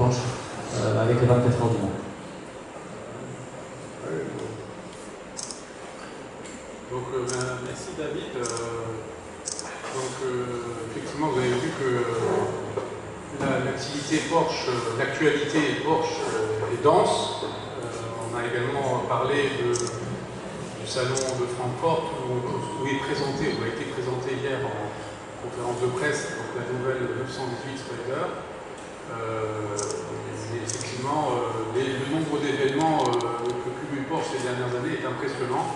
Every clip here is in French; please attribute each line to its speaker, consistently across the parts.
Speaker 1: revanche, avec les 24 heures du Mans.
Speaker 2: Donc, merci David. Effectivement, vous avez vu que l'activité Porsche, l'actualité Porsche est dense. On a également parlé du salon de Francfort où a été présenté hier en conférence de presse donc la nouvelle 918 Spider. Effectivement, le nombre d'événements que cumule Porsche ces dernières années est impressionnant.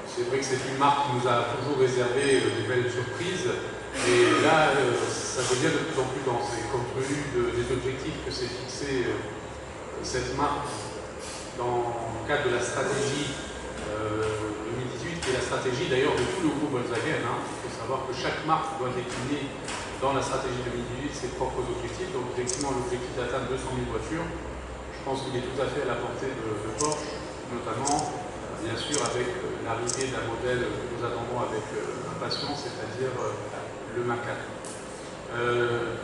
Speaker 2: C'est vrai que c'est une marque qui nous a toujours réservé des belles surprises, et là, ça devient de plus en plus dense. Et compte tenu des objectifs que s'est fixé cette marque dans le cadre de la stratégie 2018, qui est la stratégie d'ailleurs de tout le groupe Volkswagen. Il faut savoir que chaque marque doit décliner dans la stratégie 2018 ses propres objectifs. Donc effectivement, l'objectif d'atteindre 200 000 voitures, je pense qu'il est tout à fait à la portée de Porsche, notamment. Bien sûr, avec l'arrivée d'un modèle que nous attendons avec impatience, c'est-à-dire le Macan.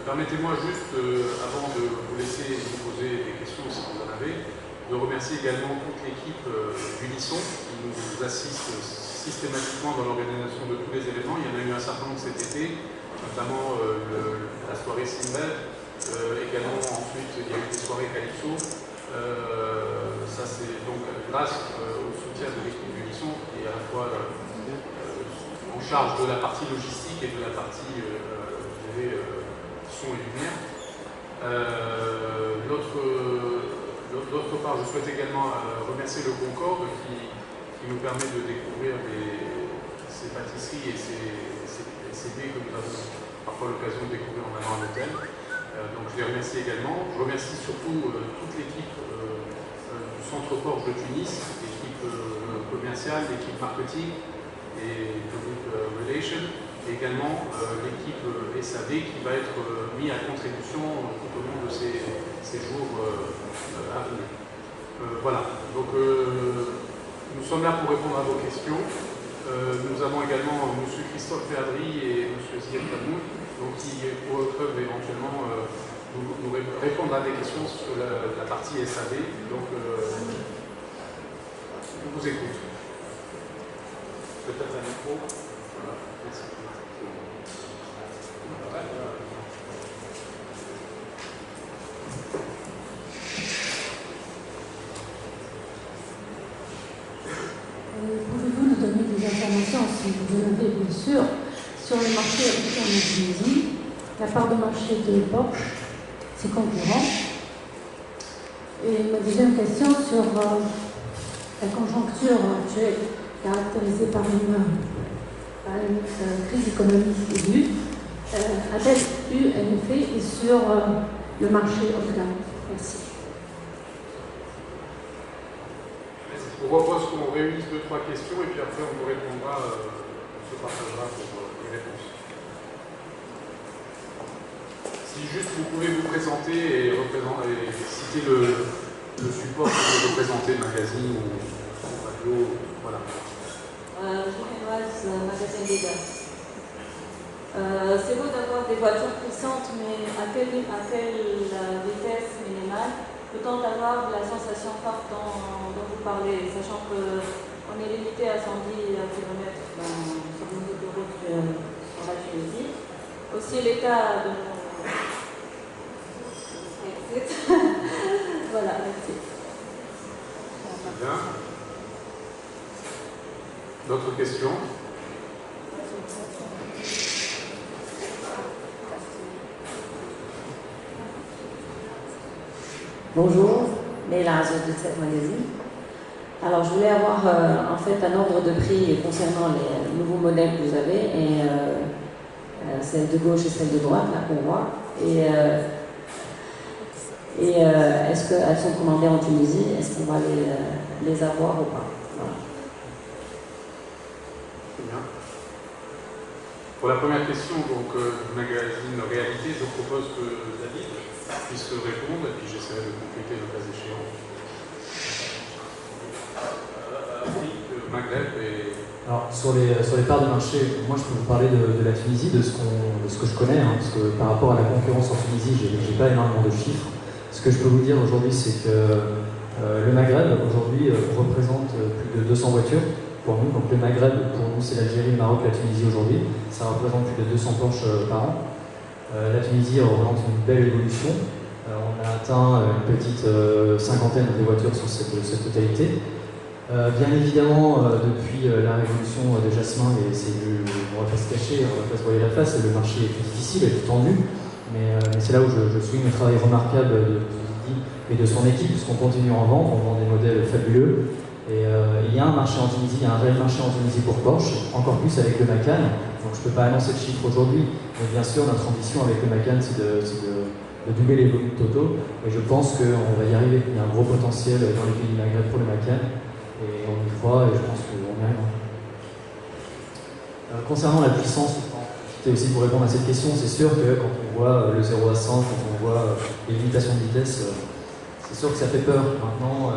Speaker 2: Permettez-moi juste, avant de vous laisser vous poser des questions si vous en avez, de remercier également toute l'équipe d'Unisson qui nous assiste systématiquement dans l'organisation de tous les événements. Il y en a eu un certain nombre cet été, notamment la soirée Simbel. Également, ensuite, il y a eu des soirées Calypso. Ça, c'est donc grâce au soutien de l'équipe d'Unisson qui est à la fois en charge de la partie logistique et de la partie son et lumière. D'autre part, je souhaite également remercier le Concorde qui nous permet de découvrir ces pâtisseries et ces baies que nous avons parfois l'occasion de découvrir en allant à l'hôtel. Donc je les remercie également. Je remercie surtout toute l'équipe du Centre Porsche de Tunis, l'équipe commerciale, l'équipe marketing et public relation, et également l'équipe SAV qui va être mise à contribution tout au long de ces jours à venir. Voilà, donc nous sommes là pour répondre à vos questions. Nous avons également M. Christophe Perdry et M. Ziad Kamoun, qui peuvent éventuellement nous répondre à des questions sur la partie SAV. Donc, je vous écoute. Peut-être un micro. Voilà. Merci.
Speaker 3: Pouvez-vous nous donner des informations, si vous en avez bien sûr, sur le marché africain en Tunisie, la part de marché de Porsche, ses concurrents? Et ma deuxième question sur la conjoncture actuelle, caractérisée par une crise économique aiguë, a-t-elle eu un effet sur le marché haut de gamme? Merci.
Speaker 2: Je vous propose qu'on réunisse 2-3 questions et puis après on vous répondra, on se partagera pour les réponses. Si juste vous pouvez vous présenter et citer le support que vous représentez, magazine ou radio, voilà.
Speaker 4: Généreuse, magazine Leader. C'est beau d'avoir des voitures puissantes, mais à quelle vitesse minimale peut-on avoir la sensation forte dont vous parlez, sachant qu'on est limité à 110 km sur nos autoroutes sur la Tunisie. Aussi l'état de nos... Voilà, merci.
Speaker 2: Bien. D'autres questions?
Speaker 5: Bonjour, Leila Azouz de cette magazine. Alors, je voulais avoir en fait un ordre de prix concernant les nouveaux modèles que vous avez, et celle de gauche et celle de droite, là qu'on voit. Et est-ce qu'elles sont commandées en Tunisie? Est-ce qu'on va les avoir ou pas? Voilà.
Speaker 2: Très bien. Pour la première question, donc, du magazine Réalité, je propose que David puisse répondre et puis j'essaierai de compléter le cas échéant. Afrique, Maghreb et...
Speaker 1: Alors, sur les parts de marché, moi je peux vous parler de la Tunisie, de ce que je connais, parce que par rapport à la concurrence en Tunisie, j'ai pas énormément de chiffres. Ce Ce que je peux vous dire aujourd'hui, c'est que le Maghreb, aujourd'hui, représente plus de 200 voitures pour nous. Donc le Maghreb, pour nous, c'est l'Algérie, le Maroc, la Tunisie aujourd'hui. Ça représente plus de 200 Porsche par an. La Tunisie représente une belle évolution. On a atteint une petite cinquantaine de voitures sur cette totalité. Bien évidemment, depuis la révolution de Jasmin, on ne va pas se cacher, on ne va pas se voiler la face, le marché est plus difficile et plus tendu. Mais c'est là où je souligne le travail remarquable de Zidi et de son équipe, puisqu'on continue en vente, on vend des modèles fabuleux. Et il y a un marché en Tunisie, il y a un réel marché en Tunisie pour Porsche, encore plus avec le Macan. Donc je ne peux pas annoncer le chiffre aujourd'hui, mais bien sûr notre ambition avec le Macan c'est de doubler les volumes totaux. Et je pense qu'on va y arriver. Il y a un gros potentiel dans les pays du Maghreb pour le Macan. Et on y croit et je pense qu'on y arrivera. Concernant la puissance, c'était aussi pour répondre à cette question, c'est sûr que quand on voit le 0 à 100, quand on voit les limitations de vitesse, c'est sûr que ça fait peur. Maintenant,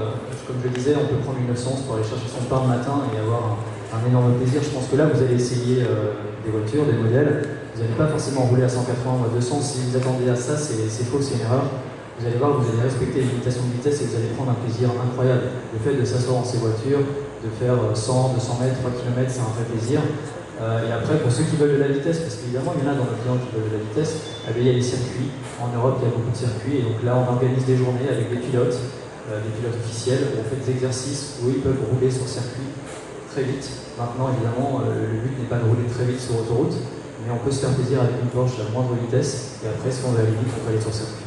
Speaker 1: comme je le disais, on peut prendre une 911 pour aller chercher son pain le matin et avoir un énorme plaisir. Je pense que là, vous allez essayer des voitures, des modèles. Vous n'allez pas forcément rouler à 180 ou à 200. Si vous attendez à ça, c'est faux, c'est une erreur. Vous allez voir, vous allez respecter les limitations de vitesse et vous allez prendre un plaisir incroyable. Le fait de s'asseoir dans ces voitures, de faire 100, 200 mètres, 3 km, c'est un vrai plaisir. Et après, pour ceux qui veulent de la vitesse, parce qu'évidemment, il y en a dans nos clients qui veulent de la vitesse, il y a des circuits. En Europe, il y a beaucoup de circuits. Et donc là, on organise des journées avec des pilotes officiels, où on fait des exercices où ils peuvent rouler sur circuit très vite. Maintenant, évidemment, le but n'est pas de rouler très vite sur autoroute, mais on peut se faire plaisir avec une Porsche à moindre vitesse. Et après, si on va aller vite, on peut aller sur circuit.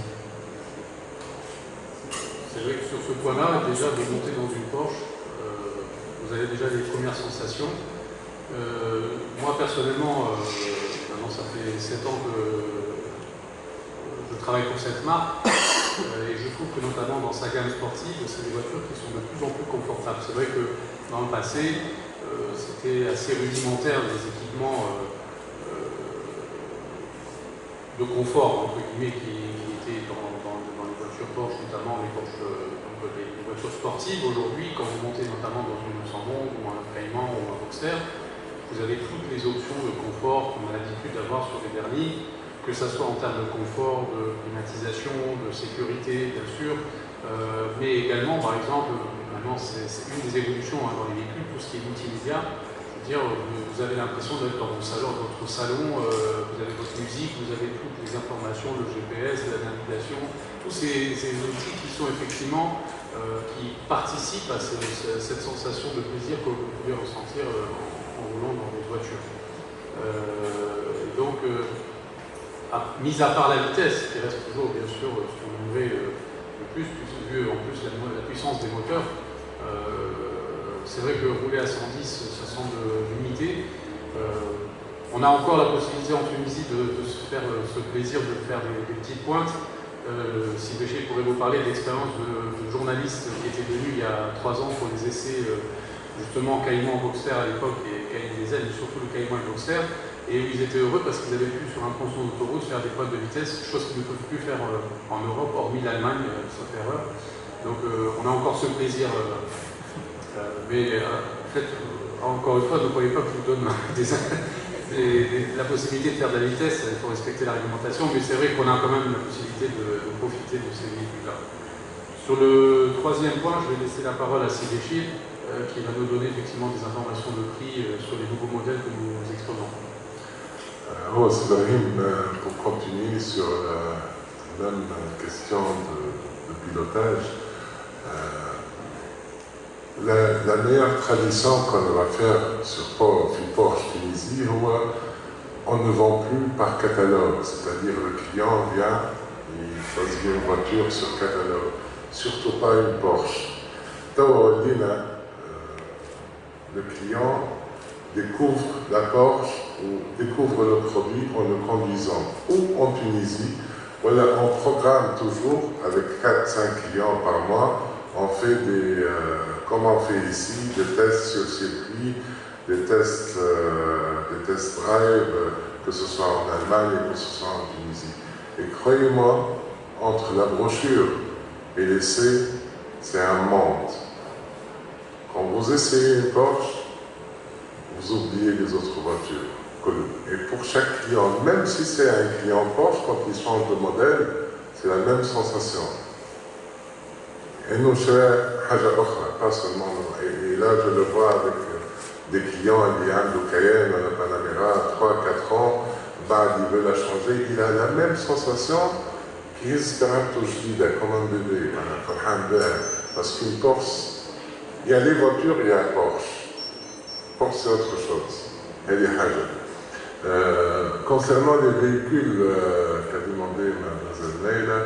Speaker 2: C'est vrai que sur ce point-là, déjà de monter dans une Porsche, vous avez déjà les premières sensations. Moi personnellement, maintenant ça fait 7 ans que je travaille pour cette marque et je trouve que notamment dans sa gamme sportive, c'est des voitures qui sont de plus en plus confortables. C'est vrai que dans le passé, c'était assez rudimentaire les équipements de confort entre guillemets qui étaient dans les voitures Porsche, notamment les Porsche, les voitures sportives. Aujourd'hui, quand vous montez notamment dans une 911 ou un Cayman ou un Boxster, vous avez toutes les options de confort qu'on a l'habitude d'avoir sur les vernis, que ce soit en termes de confort, de climatisation, de sécurité, bien sûr, mais également, par exemple, maintenant c'est une des évolutions dans les véhicules, tout ce qui est multimédia. Je veux dire, vous avez l'impression d'être dans votre salon, vous avez votre musique, vous avez toutes les informations, le GPS, la navigation, tous ces outils qui sont effectivement, qui participent à cette sensation de plaisir que vous pouvez ressentir en roulant dans votre voiture. Mis à part la vitesse, qui reste toujours bien sûr ce qu'on aimerait le plus, vu en plus la puissance des moteurs, c'est vrai que rouler à 110, ça semble limité. On a encore la possibilité en Tunisie de se faire ce plaisir de faire des petites pointes. Si Béché pourrait vous parler de l'expérience de journaliste qui était venu il y a 3 ans pour les essais justement Cayman Boxster à l'époque et Cayman Diesel, mais surtout le Cayman et Boxster, et ils étaient heureux parce qu'ils avaient pu sur un tronçon d'autoroute faire des pointes de vitesse, chose qu'ils ne peuvent plus faire en Europe, hormis l'Allemagne, sauf erreur. Donc on a encore ce plaisir, mais en fait, encore une fois, ne croyez pas que je vous donne la possibilité de faire de la vitesse, il faut respecter la réglementation, mais c'est vrai qu'on a quand même la possibilité de profiter de ces véhicules-là. Sur le 3e point, je vais laisser la parole à Sidéchi, qui va nous donner effectivement des informations de prix sur les nouveaux modèles que nous exposons.
Speaker 6: C'est Ibrahim, pour continuer sur la même question de pilotage, la meilleure tradition qu'on va faire sur Porsche Tunisie, on ne vend plus par catalogue, c'est-à-dire le client vient, il choisit une voiture sur catalogue, surtout pas une Porsche. Le client découvre la Porsche ou découvre le produit en le conduisant. Ou en Tunisie, voilà, on programme toujours avec 4-5 clients par mois, on fait comme on fait ici, des tests sur circuit, des tests drive, que ce soit en Allemagne ou que ce soit en Tunisie. Et croyez-moi, entre la brochure et l'essai, c'est un monde. Quand vous essayez une Porsche, vous oubliez les autres voitures. Et pour chaque client, même si c'est un client Porsche, quand il change de modèle, c'est la même sensation. Et nous, pas seulement. Et là, je le vois avec des clients, il y a un Cayenne, un Panamera, 3-4 ans, il veut la changer, il a la même sensation qu'il se comme un bébé, parce qu'une Porsche, il y a les voitures, il y a un Porsche. Porsche, c'est autre chose. Elle est concernant les véhicules qu'a demandé Mme Leila,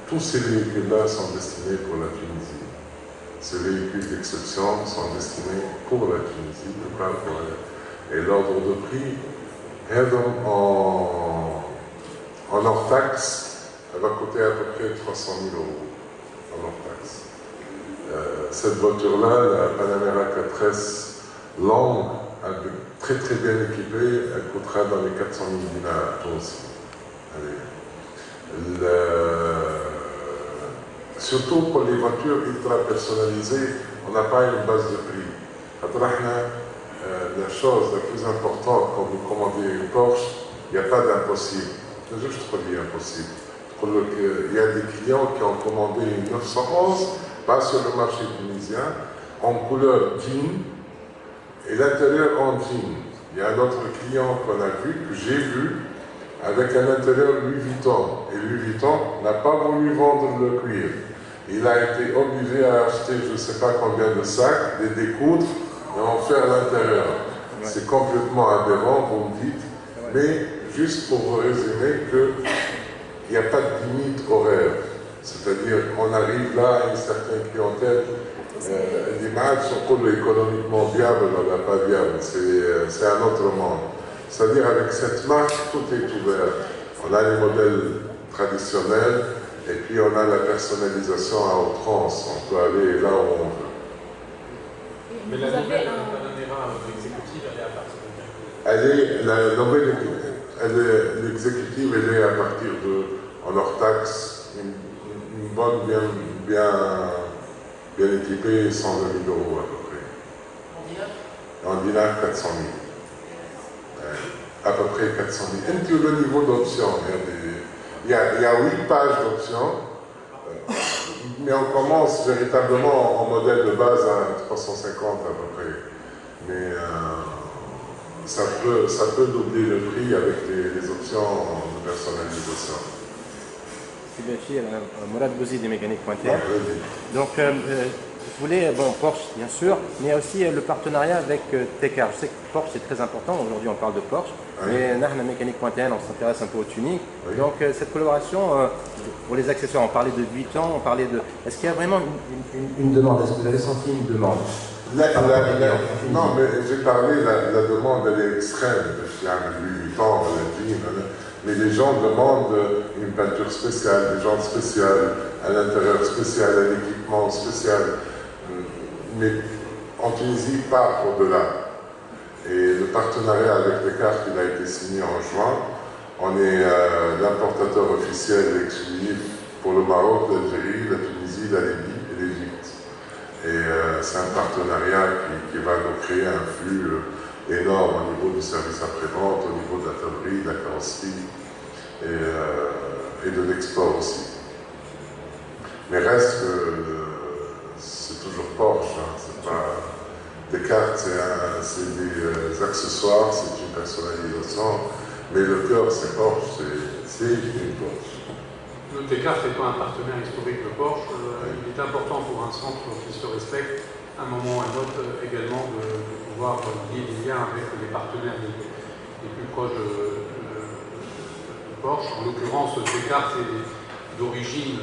Speaker 6: tous ces véhicules-là sont destinés pour la Tunisie. Ces véhicules d'exception sont destinés pour la Tunisie, et l'ordre de prix, en hors taxe, elle va coûter à peu près 300 000 € en hors taxe. Cette voiture-là, la Panamera 4S longue, très très bien équipée, elle coûtera dans les 400 000 dinars, toi aussi. Surtout pour les voitures ultra personnalisées, on n'a pas une base de prix. La chose la plus importante quand vous commandez une Porsche, il n'y a pas d'impossible. C'est juste pour dire impossible. Il y a des clients qui ont commandé une 911, pas sur le marché tunisien, en couleur jean, et l'intérieur en jean. Il y a un autre client qu'on a vu, que j'ai vu, avec un intérieur Louis Vuitton. Et Louis Vuitton n'a pas voulu vendre le cuir. Il a été obligé à acheter je ne sais pas combien de sacs, les découdre et en faire l'intérieur. Ouais. C'est complètement aberrant, vous me dites, mais juste pour vous résumer qu'il n'y a pas de limite horaire. C'est-à-dire qu'on arrive là à une certaine clientèle, les matchs sont économiquement viables, on n'a pas viable, c'est un autre monde. C'est-à-dire avec cette marque, tout est ouvert. On a les modèles traditionnels, et puis on a la personnalisation à outrance, on peut aller là où on veut.
Speaker 2: Mais la nouvelle Panamera exécutive, elle est à partir de
Speaker 6: l'exécutive, elle est à partir de, en hors taxe, une bonne, bien équipée, 120 000 € à peu près. En dinars, 400 000. À peu près 400 000. Et puis le niveau d'option, il y a 8 pages d'options, mais on commence véritablement en modèle de base à 350 à peu près. Mais ça peut doubler le prix avec les options de personnalisation.
Speaker 7: Mourad Bouzi des Mécaniques.tn. Donc, je voulais, Porsche bien sûr, mais aussi le partenariat avec Tecar. Je sais que Porsche c'est très important, aujourd'hui on parle de Porsche, mais Nahna Mécanique.tn on s'intéresse un peu au tuning. Donc cette collaboration, pour les accessoires, on parlait de 8 ans, on parlait de... Est-ce qu'il y a vraiment une demande? Est-ce que vous avez senti une demande?
Speaker 6: Non, mais j'ai parlé, la demande elle est extrême. Il y a 8 ans, mais les gens demandent une peinture spéciale, des jantes spéciales, un intérieur spécial, un équipement spécial. Mais en Tunisie, pas au-delà. Et le partenariat avec Tecar, qui a été signé en juin, on est l'importateur officiel exclusif pour le Maroc, l'Algérie, la Tunisie, la Libye et l'Égypte. Et c'est un partenariat qui va nous créer un flux énorme au niveau du service après-vente, au niveau de la tonnerie, de la carrosserie et de l'export aussi. Mais reste que c'est toujours Porsche, hein, c'est pas des cartes, c'est des accessoires, c'est une personnalisation, mais le cœur c'est Porsche, c'est une Porsche.
Speaker 2: Le Tecar n'est pas un partenaire historique de Porsche, il est important pour un centre qui se respecte, à un moment ou à un autre également de pouvoir lier des liens avec les partenaires les plus proches de Porsche. En l'occurrence, Tecar d'origine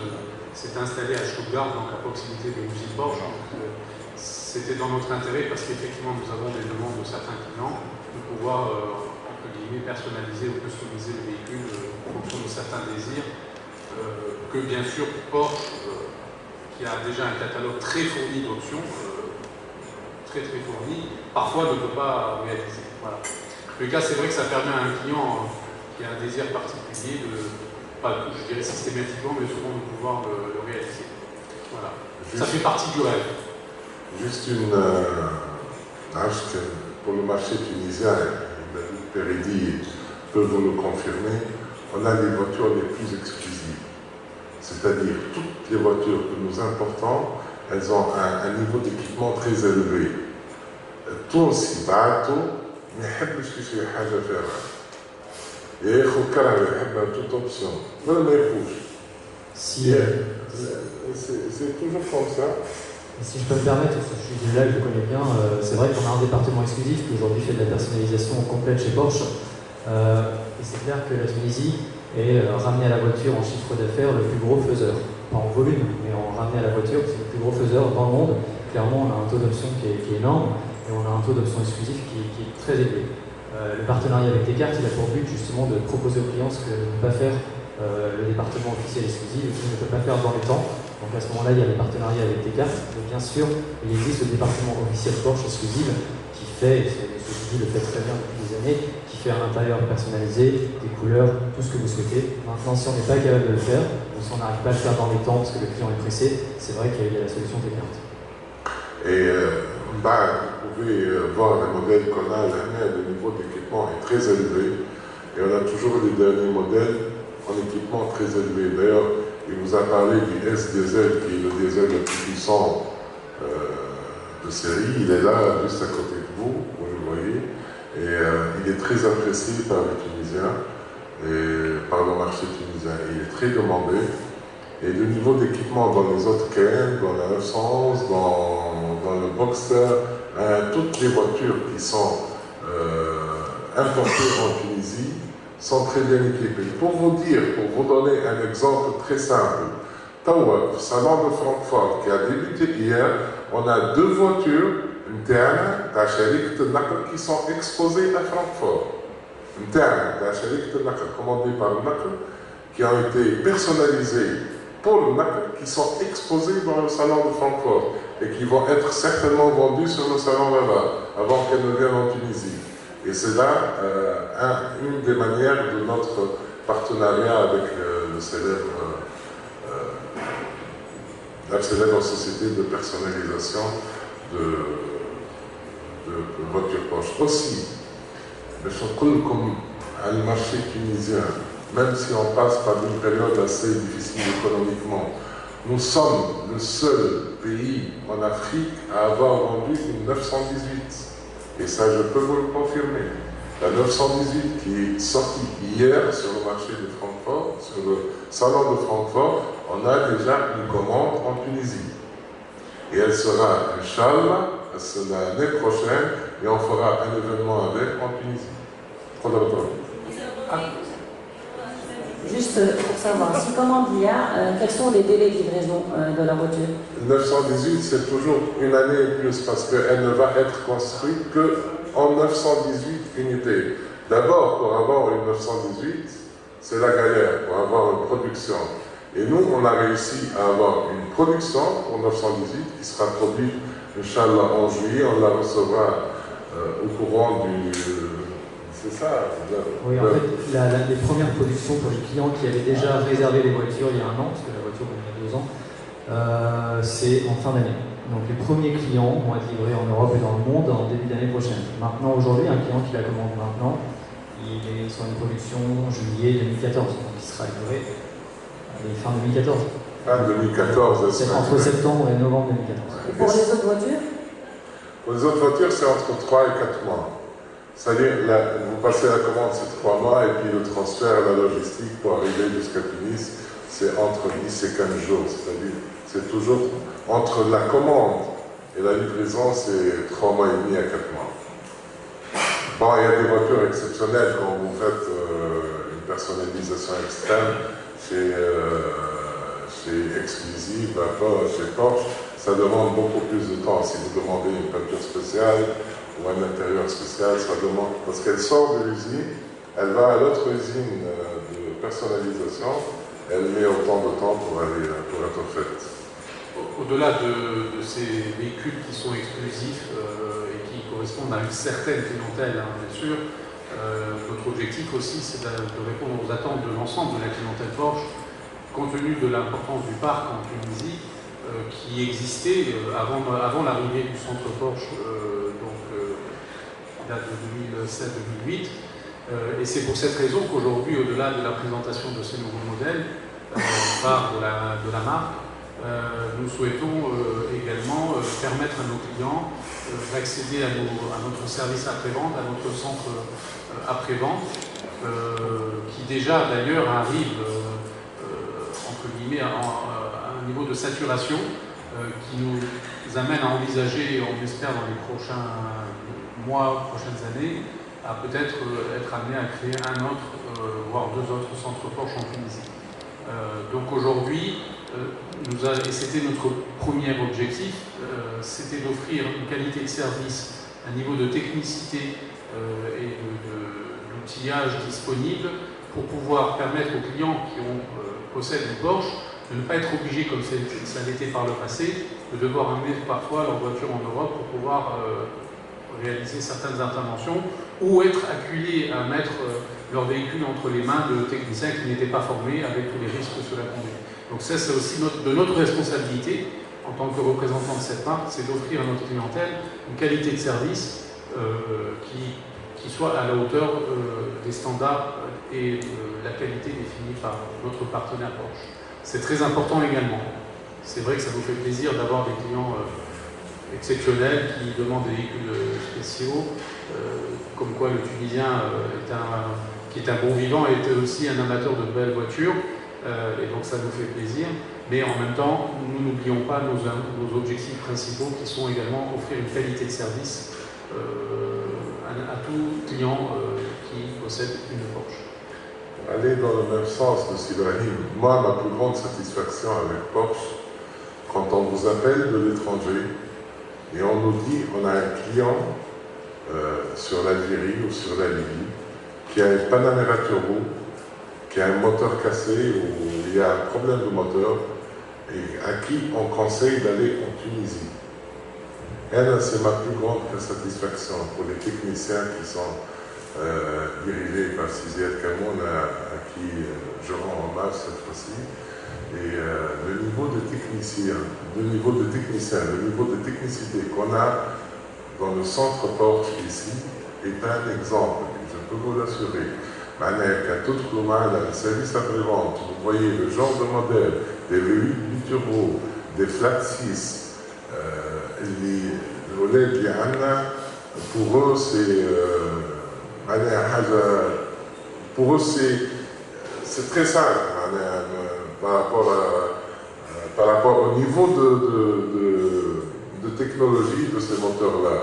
Speaker 2: s'est installé à Stuttgart, donc à proximité de l'usine Porsche. C'était dans notre intérêt parce qu'effectivement nous avons des demandes de certains clients de pouvoir entre guillemets personnaliser ou customiser le véhicule en fonction de certains désirs que bien sûr Porsche qui a déjà un catalogue très fourni d'options très fourni, parfois ne peut pas réaliser. Voilà. En tout cas, c'est vrai que ça permet à un client qui a un désir particulier pas, je dirais systématiquement, mais souvent de pouvoir le réaliser. Voilà. Ça fait partie du rêve.
Speaker 6: Juste pour le marché tunisien, David Peridi peut vous le confirmer, on a les voitures les plus exclusives. C'est-à-dire, toutes les voitures que nous importons, elles ont un niveau d'équipement très élevé. التونسي بعته ما يحبش يشري حاجة فارغة. ياخذ كرهبة يحبها توت اوبسيون ولا ما ياخذش. C'est toujours comme ça.
Speaker 1: Si je peux me permettre, ce sujet-là, je le connais bien, c'est vrai qu'on a un département exclusif qui aujourd'hui fait de la personnalisation complète chez Porsche. Et c'est clair que la Tunisie est ramenée à la voiture en chiffre d'affaires le plus gros faiseur. Pas en volume, mais en ramené à la voiture, c'est le plus gros faiseur dans le monde. Clairement, on a un taux d'option qui est énorme et on a un taux d'option exclusif qui est très élevé. Le partenariat avec Descartes, il a pour but justement de proposer aux clients ce que ne peut pas faire le département officiel exclusif, et qui ne peut pas faire dans les temps. Donc à ce moment-là, il y a le partenariat avec Descartes. Et bien sûr, il existe le département officiel Porsche exclusif qui fait, et ce le fait très bien depuis des années, qui fait un intérieur personnalisé, des couleurs, tout ce que vous souhaitez. Maintenant, si on n'est pas capable de le faire, ou si on n'arrive pas à le faire dans les temps parce que le client est pressé, c'est vrai qu'il y a la solution Descartes.
Speaker 6: Et vous pouvez voir les modèles qu'on a, le niveau d'équipement est très élevé. Et on a toujours les derniers modèles en équipement très élevé. D'ailleurs, il vous a parlé du S-Diesel, qui est le diesel le plus puissant de série. Il est là, juste à côté de vous, vous le voyez. Et il est très apprécié par les Tunisiens et par le marché tunisien. Il est très demandé. Et le niveau d'équipement dans les autres Cayenne, dans la 911, dans le Boxster, toutes les voitures qui sont importées en Tunisie sont très bien équipées. Pour vous dire, pour vous donner un exemple très simple, Tawa, salon de Francfort, qui a débuté hier, on a 2 voitures internes qui sont exposées à Francfort. Internes, commandées par le NACL, qui ont été personnalisées pour le NACL, qui sont exposées dans le salon de Francfort et qui vont être certainement vendues sur le salon là-bas, avant qu'elles ne viennent en Tunisie. Et c'est là une des manières de notre partenariat avec la célèbre société de personnalisation de voitures Porsche. Aussi, comme le marché tunisien, même si on passe par une période assez difficile économiquement, nous sommes le seul pays en Afrique à avoir vendu une 918. Et ça, je peux vous le confirmer. La 918 qui est sortie hier sur le marché de Francfort, sur le salon de Francfort, on a déjà une commande en Tunisie. Et elle sera, Inch'Allah, l'année prochaine, et on fera un événement avec en Tunisie.
Speaker 5: Juste pour savoir, si commande il y a, quels sont les délais de livraison de la voiture?
Speaker 6: 918, c'est toujours une année et plus, parce qu'elle ne va être construite qu'en 918 unités. D'abord, pour avoir une 918, c'est la galère, pour avoir une production. Et nous, on a réussi à avoir une production pour 918 qui sera produite, Inch'Allah, en juillet. On la recevra au courant du... C'est ça.
Speaker 1: Oui, en fait, les premières productions pour les clients qui avaient déjà réservé les voitures il y a 1 an, parce que la voiture il y a 2 ans, c'est en fin d'année. Donc les premiers clients vont être livrés en Europe et dans le monde en début d'année prochaine. Maintenant, aujourd'hui, un client qui la commande maintenant, il est sur une production juillet 2014, donc il sera livré fin 2014.
Speaker 6: Fin 2014,
Speaker 1: c'est entre septembre et novembre 2014.
Speaker 5: Et pour les autres voitures?
Speaker 6: Pour les autres voitures, c'est entre 3 et 4 mois. C'est-à-dire, vous passez la commande, c'est 3 mois, et puis le transfert, la logistique pour arriver jusqu'à Tunis, c'est entre 10 et 15 jours. C'est-à-dire, c'est toujours entre la commande et la livraison, c'est 3 mois et demi à 4 mois. Bon, il y a des voitures exceptionnelles quand vous faites une personnalisation extrême chez Exclusive, chez Porsche, ça demande beaucoup plus de temps. Si vous demandez une peinture spéciale ou un intérieur spécial, ça demande, parce qu'elle sort de l'usine, elle va à l'autre usine de personnalisation, elle met autant de temps pour être faite.
Speaker 2: Au-delà de ces véhicules qui sont exclusifs et qui correspondent à une certaine clientèle, hein, bien sûr, notre objectif aussi, c'est de répondre aux attentes de l'ensemble de la clientèle Porsche, compte tenu de l'importance du parc en Tunisie, qui existait avant l'arrivée du centre Porsche, qui date de 2007-2008. Et c'est pour cette raison qu'aujourd'hui, au-delà de la présentation de ces nouveaux modèles, phare de la marque, nous souhaitons également permettre à nos clients d'accéder à notre service après-vente, à notre centre après-vente, qui déjà d'ailleurs arrive entre guillemets à un niveau de saturation qui nous amène à envisager, on espère dans les prochains mois, prochaines années, à peut-être être amené à créer un autre, voire 2 autres centres Porsche en Tunisie. Donc aujourd'hui, et c'était notre premier objectif, c'était d'offrir une qualité de service, un niveau de technicité et d'outillage disponible pour pouvoir permettre aux clients qui possèdent une Porsche de ne pas être obligés, comme ça l'était par le passé, de devoir amener parfois leur voiture en Europe pour pouvoir réaliser certaines interventions ou être acculés à mettre leur véhicule entre les mains de techniciens qui n'étaient pas formés avec tous les risques que cela conduit. Donc ça, c'est aussi de notre responsabilité en tant que représentant de cette marque, c'est d'offrir à notre clientèle une qualité de service qui soit à la hauteur des standards et la qualité définie par notre partenaire Porsche. C'est très important également. C'est vrai que ça vous fait plaisir d'avoir des clients exceptionnels qui demandent des véhicules spéciaux, comme quoi le Tunisien qui est un bon vivant est aussi un amateur de belles voitures, et donc ça nous fait plaisir. Mais en même temps, nous n'oublions pas nos objectifs principaux qui sont également offrir une qualité de service à tout client qui possède une Porsche.
Speaker 6: Aller dans le même sens, M. Ibrahim, moi, ma plus grande satisfaction avec Porsche, quand on vous appelle de l'étranger et on nous dit on a un client sur l'Algérie ou sur la Libye qui a un Panamera Turbo, qui a un moteur cassé ou il y a un problème de moteur et à qui on conseille d'aller en Tunisie. C'est ma plus grande satisfaction pour les techniciens qui sont dirigés par Siziad Kamoun, à qui je rends hommage cette fois-ci. Et le niveau de technicité qu'on a dans le centre Porsche ici est un exemple, je peux vous l'assurer. Qu'à toute le service après-vente, vous voyez le genre de modèle, des véhicules turbo, des flat 6, les volets de Anna, pour eux c'est très simple par rapport au niveau de technologie de ces moteurs-là.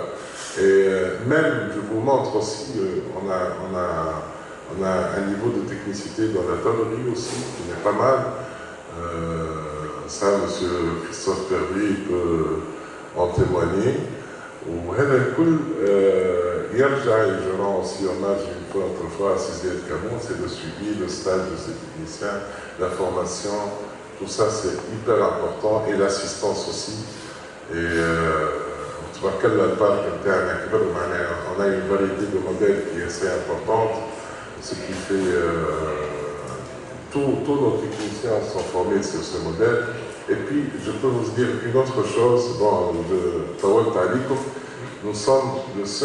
Speaker 6: Et même, je vous montre aussi, on a un niveau de technicité dans la tonnerie aussi, qui est pas mal. Ça, M. Christophe Perry peut en témoigner. Je rends aussi hommage une fois autrefois à Siziad Kamoun, c'est le suivi, le stage de ces techniciens, la formation, tout ça c'est hyper important, et l'assistance aussi. Et on a une variété de modèles qui est assez importante, ce qui fait tous nos techniciens sont formés sur ce modèle. Et puis, je peux vous dire une autre chose, nous sommes le seul